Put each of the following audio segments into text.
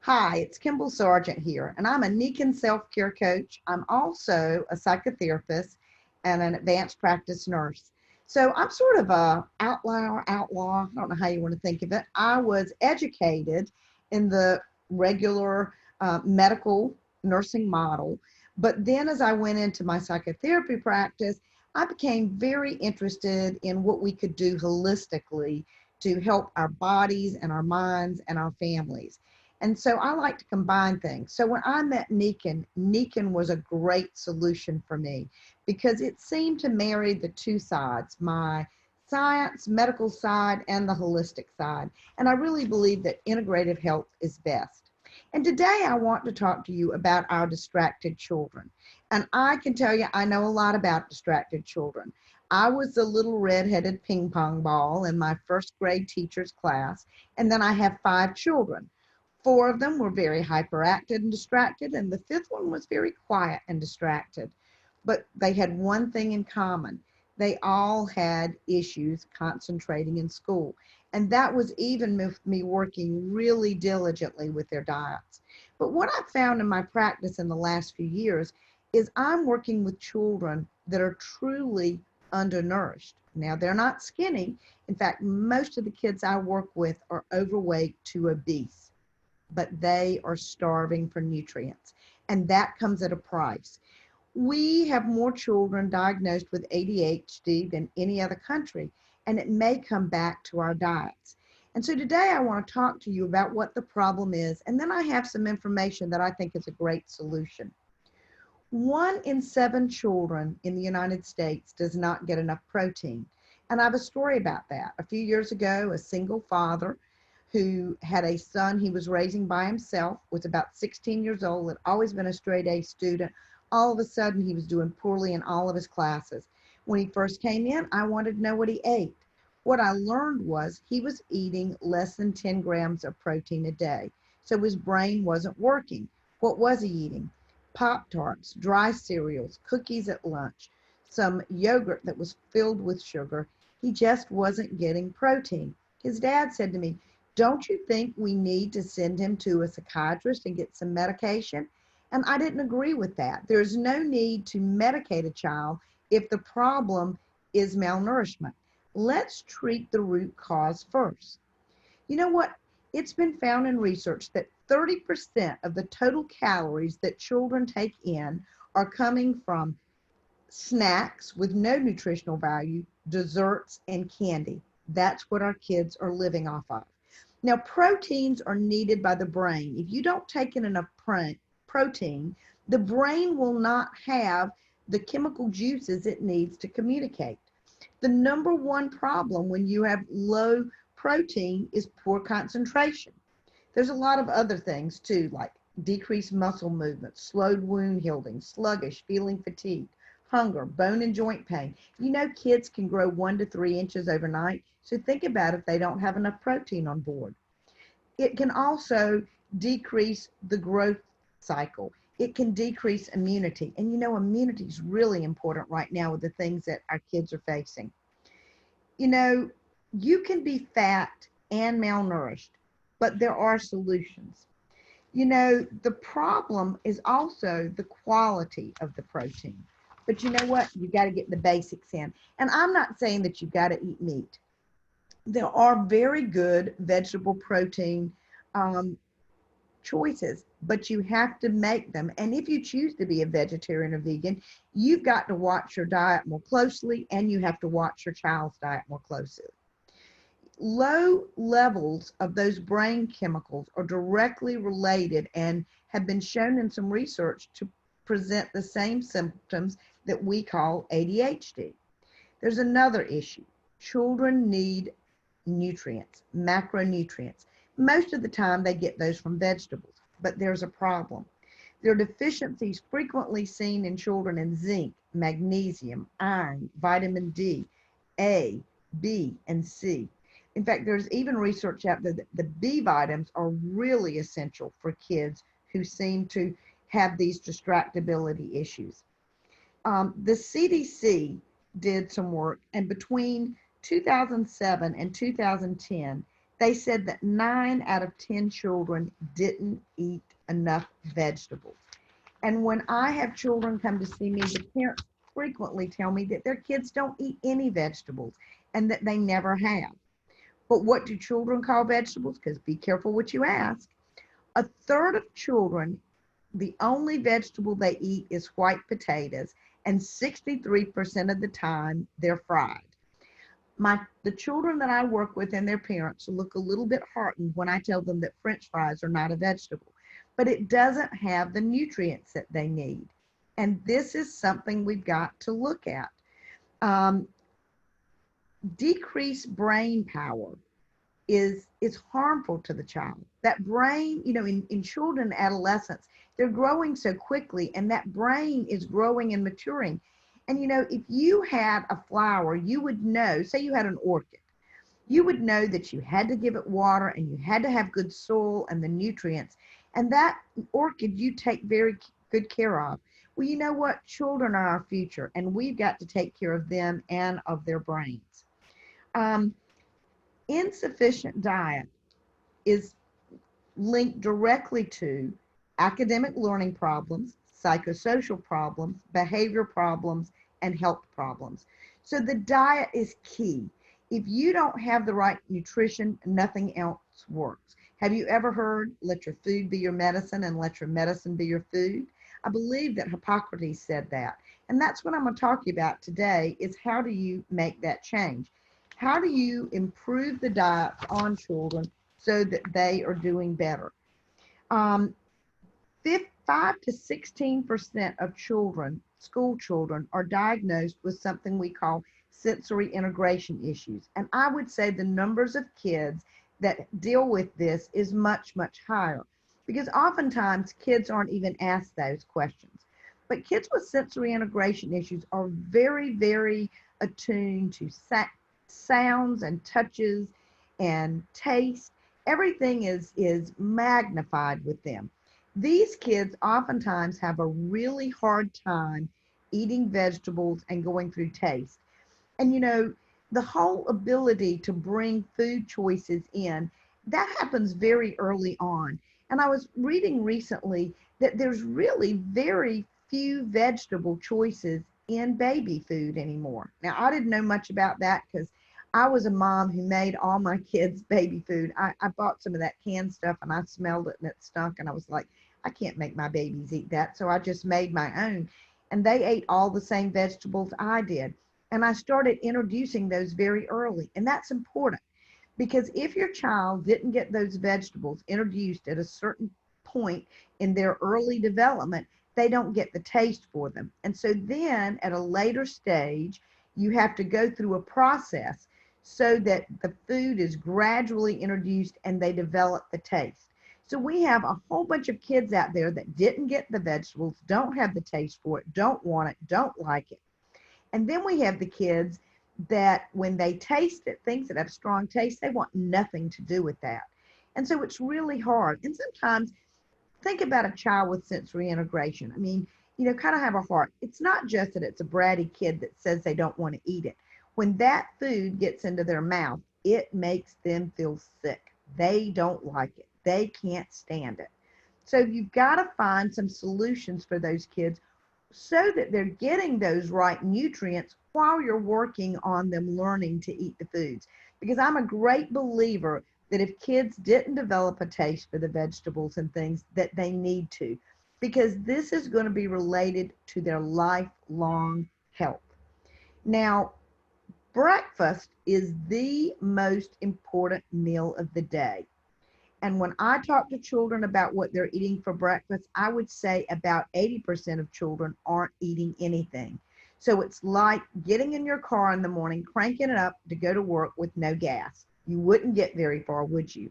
Hi, it's Kimball Sargent here, and I'm a Nikan self-care coach. I'm also a psychotherapist and an advanced practice nurse. So I'm sort of a outlaw. I don't know how you want to think of it. I was educated in the regular medical nursing model, but then as I went into my psychotherapy practice, I became very interested in what we could do holistically to help our bodies and our minds and our families. And so I like to combine things. So when I met Nikan was a great solution for me because it seemed to marry the two sides, my science, medical side, and the holistic side. And I really believe that integrative health is best. And today I want to talk to you about our distracted children. And I can tell you, I know a lot about distracted children. I was the little red-headed ping pong ball in my first grade teacher's class, and then I have 5 children. 4 of them were very hyperactive and distracted, and the 5th one was very quiet and distracted. But they had one thing in common. They all had issues concentrating in school. And that was even with me working really diligently with their diets. But what I've found in my practice in the last few years is I'm working with children that are truly undernourished. Now, they're not skinny. In fact, most of the kids I work with are overweight to obese, but they are starving for nutrients. And that comes at a price. We have more children diagnosed with ADHD than any other country, and it may come back to our diets. And so today I want to talk to you about what the problem is, and then I have some information that I think is a great solution. 1 in 7 children in the United States does not get enough protein. And I have a story about that. A few years ago, a single father who had a son he was raising by himself, was about 16 years old, had always been a straight A student. All of a sudden, he was doing poorly in all of his classes. When he first came in, I wanted to know what he ate. What I learned was he was eating less than 10 grams of protein a day. So his brain wasn't working. What was he eating? Pop-Tarts, dry cereals, cookies at lunch, some yogurt that was filled with sugar. He just wasn't getting protein. His dad said to me, "Don't you think we need to send him to a psychiatrist and get some medication?" And I didn't agree with that. There's no need to medicate a child if the problem is malnourishment. Let's treat the root cause first. You know what? It's been found in research that 30% of the total calories that children take in are coming from snacks with no nutritional value, desserts, and candy. That's what our kids are living off of. Now, proteins are needed by the brain. If you don't take in enough protein, the brain will not have the chemical juices it needs to communicate. The number one problem when you have low protein is poor concentration. There's a lot of other things too, like decreased muscle movement, slowed wound healing, sluggish, feeling fatigued, hunger, bone and joint pain. You know, kids can grow 1 to 3 inches overnight. So think about if they don't have enough protein on board. It can also decrease the growth cycle. It can decrease immunity. And you know, immunity is really important right now with the things that our kids are facing. You know, you can be fat and malnourished, but there are solutions. You know, the problem is also the quality of the protein. But you know what? You got to get the basics in. And I'm not saying that you've got to eat meat. There are very good vegetable protein um, choices, but you have to make them. And if you choose to be a vegetarian or vegan, you've got to watch your diet more closely, and you have to watch your child's diet more closely. Low levels of those brain chemicals are directly related and have been shown in some research to present the same symptoms that we call ADHD. There's another issue. Children need nutrients, macronutrients. Most of the time they get those from vegetables, but there's a problem. There are deficiencies frequently seen in children in zinc, magnesium, iron, vitamin D, A, B, and C. In fact, there's even research out there that the B vitamins are really essential for kids who seem to have these distractibility issues. The CDC did some work, and between 2007 and 2010, They said that 9 out of 10 children didn't eat enough vegetables. And when I have children come to see me, the parents frequently tell me that their kids don't eat any vegetables and that they never have. But what do children call vegetables? Because be careful what you ask. A third of children, the only vegetable they eat is white potatoes, and 63% of the time they're fried. The children that I work with and their parents look a little bit heartened when I tell them that French fries are not a vegetable, but it doesn't have the nutrients that they need. And this is something we've got to look at. Um, Decreased brain power is harmful to the child. That brain, in children and adolescents, they're growing so quickly, and that brain is growing and maturing. And if you had a flower, you would know, say you had an orchid, you would know that you had to give it water and you had to have good soil and the nutrients. And that orchid you take very good care of. Well, you know what? Children are our future, and we've got to take care of them and of their brains. Insufficient diet is linked directly to academic learning problems, psychosocial problems, behavior problems, and health problems. So the diet is key. If you don't have the right nutrition, nothing else works. Have you ever heard, let your food be your medicine and let your medicine be your food? I believe that Hippocrates said that. And that's what I'm going to talk to you about today is how do you make that change? How do you improve the diet on children so that they are doing better? 5 to 16% of children, school children, are diagnosed with something we call sensory integration issues. And I would say the numbers of kids that deal with this is much, much higher because oftentimes kids aren't even asked those questions. But kids with sensory integration issues are very, very attuned to sounds and touches and taste. Everything is magnified with them. These kids oftentimes have a really hard time eating vegetables and going through taste. And the whole ability to bring food choices in, that happens very early on. And I was reading recently that there's really very few vegetable choices in baby food anymore. Now, I didn't know much about that because I was a mom who made all my kids baby food. I bought some of that canned stuff and I smelled it and it stunk. And I was like, I can't make my babies eat that. So I just made my own. And they ate all the same vegetables I did. And I started introducing those very early. And that's important because if your child didn't get those vegetables introduced at a certain point in their early development, they don't get the taste for them. And so then at a later stage, you have to go through a process so that the food is gradually introduced and they develop the taste. So we have a whole bunch of kids out there that didn't get the vegetables, don't have the taste for it, don't want it, don't like it. And then we have the kids that when they taste it, things that have strong taste, they want nothing to do with that. And so it's really hard. And sometimes think about a child with sensory integration. I mean, kind of have a heart. It's not just that it's a bratty kid that says they don't want to eat it. When that food gets into their mouth, it makes them feel sick. They don't like it. They can't stand it. So you've got to find some solutions for those kids so that they're getting those right nutrients while you're working on them learning to eat the foods. Because I'm a great believer that if kids didn't develop a taste for the vegetables and things, that they need to, because this is going to be related to their lifelong health. Now, breakfast is the most important meal of the day. And when I talk to children about what they're eating for breakfast, I would say about 80% of children aren't eating anything. So it's like getting in your car in the morning, cranking it up to go to work with no gas. You wouldn't get very far, would you?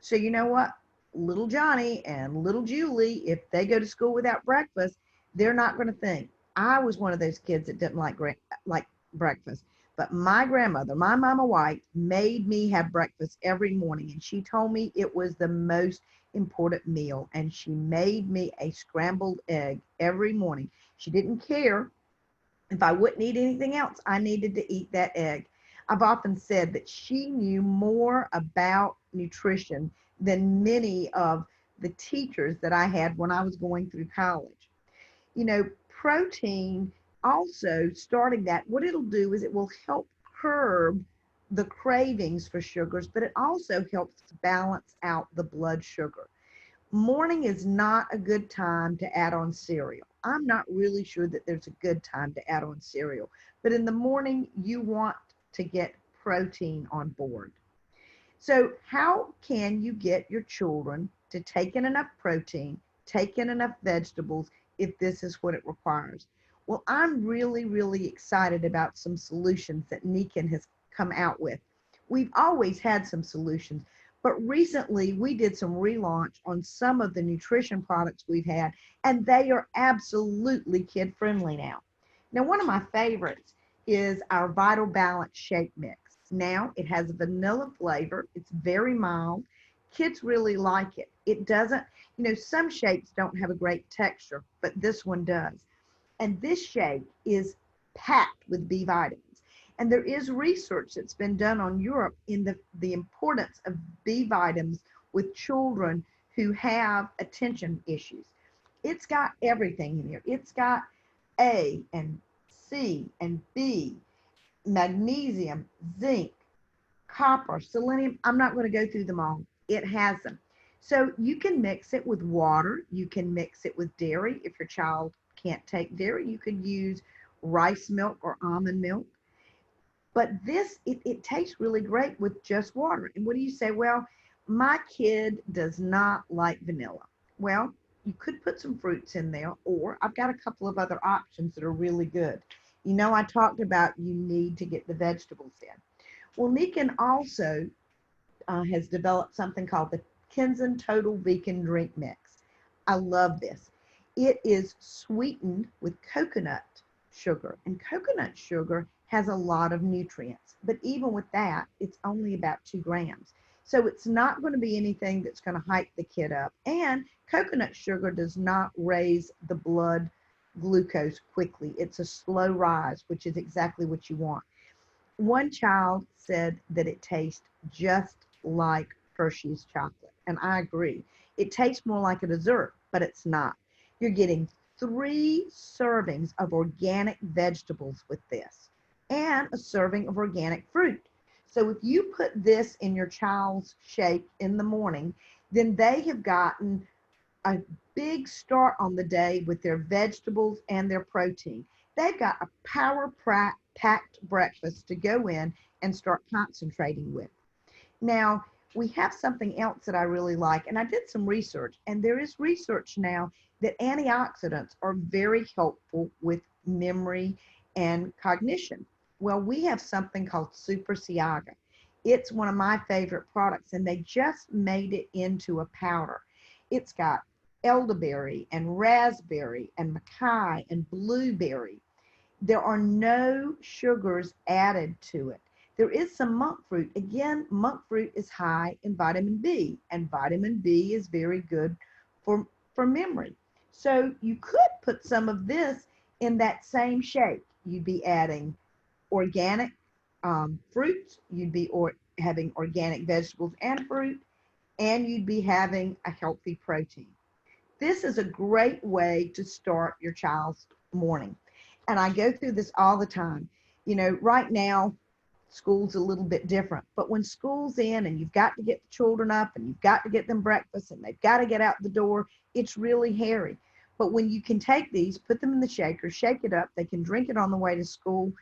So you know what? Little Johnny and little Julie, if they go to school without breakfast, they're not going to think. I was one of those kids that didn't like breakfast. But my grandmother, my Mama White, made me have breakfast every morning. And she told me it was the most important meal. And she made me a scrambled egg every morning. She didn't care if I wouldn't eat anything else. I needed to eat that egg. I've often said that she knew more about nutrition than many of the teachers that I had when I was going through college. You know, protein also, starting that, what it'll do is it will help curb the cravings for sugars, but it also helps balance out the blood sugar. Morning is not a good time to add on cereal. I'm not really sure that there's a good time to add on cereal, but in the morning, you want to get protein on board. So, how can you get your children to take in enough protein, take in enough vegetables if this is what it requires? Well, I'm really, really excited about some solutions that Nikan has come out with. We've always had some solutions, but recently we did some relaunch on some of the nutrition products we've had, and they are absolutely kid friendly now. Now, one of my favorites is our Vital Balance Shake Mix. Now, it has a vanilla flavor. It's very mild. Kids really like it. It doesn't, some shakes don't have a great texture, but this one does. And this shake is packed with B vitamins. And there is research that's been done on Europe in the importance of B vitamins with children who have attention issues. It's got everything in here. It's got A and C and B, magnesium, zinc, copper, selenium. I'm not going to go through them all. It has them. So you can mix it with water. You can mix it with dairy. If your child can't take dairy, you could use rice milk or almond milk. But this, it tastes really great with just water. And what do you say? Well, my kid does not like vanilla. Well, you could put some fruits in there, or I've got a couple of other options that are really good. I talked about you need to get the vegetables in. Well, Nikan also has developed something called the Kinsen Total Vegan Drink Mix. I love this. It is sweetened with coconut sugar, and coconut sugar has a lot of nutrients, but even with that, it's only about 2 grams. So it's not going to be anything that's going to hype the kid up. And coconut sugar does not raise the blood glucose quickly. It's a slow rise, which is exactly what you want. One child said that it tastes just like Hershey's chocolate, and I agree. It tastes more like a dessert, but it's not. You're getting 3 servings of organic vegetables with this, and a serving of organic fruit. So if you put this in your child's shake in the morning, then they have gotten a big start on the day with their vegetables and their protein. They've got a packed breakfast to go in and start concentrating with. Now, we have something else that I really like, and I did some research, and there is research now that antioxidants are very helpful with memory and cognition. Well, we have something called Super Siaga. It's one of my favorite products, and they just made it into a powder. It's got elderberry and raspberry and mackay and blueberry. There are no sugars added to it. There is some monk fruit. Again, monk fruit is high in vitamin B, and vitamin B is very good for memory. So you could put some of this in that same shake. You'd be adding organic fruits, you'd be having organic vegetables and fruit, and you'd be having a healthy protein. This is a great way to start your child's morning. And I go through this all the time. Right now, school's a little bit different, but when school's in and you've got to get the children up and you've got to get them breakfast and they've got to get out the door, it's really hairy. But when you can take these, put them in the shaker, shake it up, they can drink it on the way to school.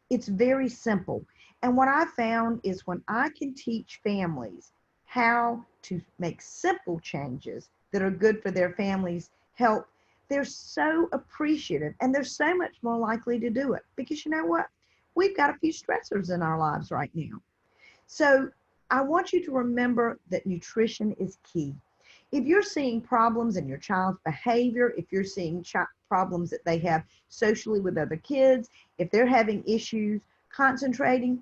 It's very simple. And what I found is when I can teach families how to make simple changes that are good for their family's health, they're so appreciative and they're so much more likely to do it, because you know what? We've got a few stressors in our lives right now. So I want you to remember that nutrition is key. If you're seeing problems in your child's behavior, if you're seeing problems that they have socially with other kids, if they're having issues concentrating,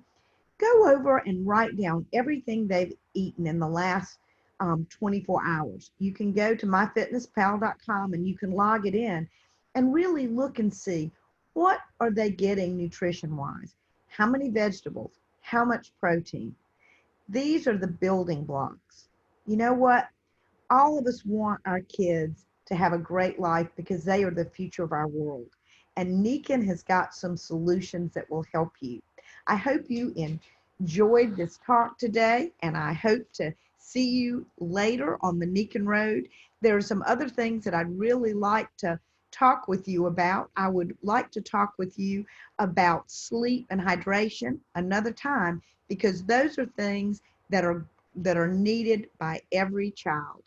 go over and write down everything they've eaten in the last 24 hours. You can go to myfitnesspal.com and you can log it in and really look and see, what are they getting nutrition-wise? How many vegetables? how much protein. These are the building blocks. You know what? All of us want our kids to have a great life because they are the future of our world. And Nikan has got some solutions that will help you. I hope you enjoyed this talk today, and I hope to see you later on the Nikan Road. There are some other things that I'd really like to talk with you about. I would like to talk with you about sleep and hydration another time because those are things that are needed by every child.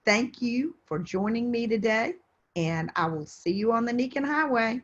Thank you for joining me today, and I will see you on the Nikan Highway.